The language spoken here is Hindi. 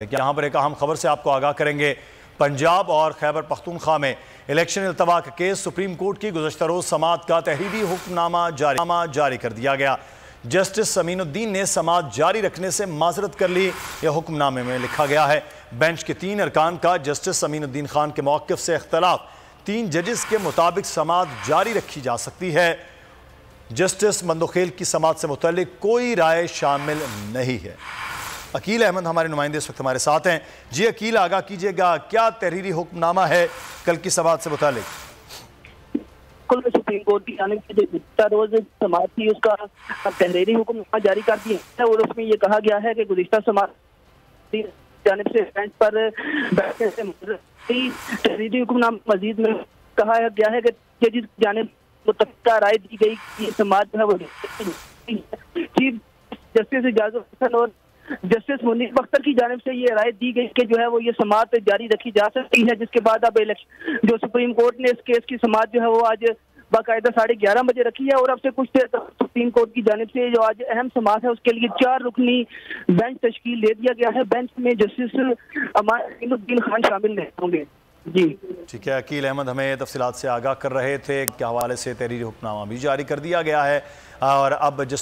यहाँ पर एक अहम खबर से आपको आगाह करेंगे। पंजाब और खैबर पख्तूनख्वा में इलेक्शन इल्तवा का केस सुप्रीम कोर्ट की गुज़श्ता रोज़ समाअत का तहरीरी हुक्मनामा जारी कर दिया गया। जस्टिस समीनुद्दीन ने समाअत जारी रखने से माजरत कर ली। यह हुक्मनामे में लिखा गया है। बेंच के 3 अरकान का जस्टिस समीनुद्दीन खान के मौक़िफ़ से इख्तलाफ, 3 जजेस के मुताबिक समाअत जारी रखी जा सकती है। जस्टिस मंदोखेल की समाअत से मुतल्लिक कोई राय शामिल नहीं है। अकील अहमद हमारे नुमाइंदे इस वक्त हमारे साथ हैं। जी अकील, आगाह कीजिएगा, क्या तहरीरी हुक्मनामा है कल की समाअत से मुताल्लिक? सुप्रीम कोर्ट की जानिब से गुज़श्ता रोज समाअत थी, उसका तहरीरी हुक्मनामा जारी कर दिया है और उसमें यह कहा गया है कि गुज़श्ता समाअत जानिब से बेंच पर बैठने से तहरीरी हुक्मनामा मजीद में कहा गया है कि जज की जानिब मुतफ़िका राय दी गई कि समाअत जो है वो चीफ जस्टिस इजाज़ुल हसन और जस्टिस मुनीर अख्तर की जानिब से ये राय दी गई कि जो है वो ये समाअत जारी रखी जा सकती है, जिसके बाद अब इलेक्शन जो सुप्रीम कोर्ट ने इस केस की समाअत जो है वो आज बाकायदा 11:30 बजे रखी है और अब से कुछ देर तक सुप्रीम कोर्ट की जानिब से जो आज अहम समाअत है उसके लिए 4 रुकनी बेंच तश्कील दे दिया गया है। बेंच में जस्टिस समीनुद्दीन खान शामिल नहीं होंगे। जी ठीक है, अकील अहमद हमें तफसीलात से आगाह कर रहे थे। के हवाले से तहरीरी हुक्मनामा भी जारी कर दिया गया है और अब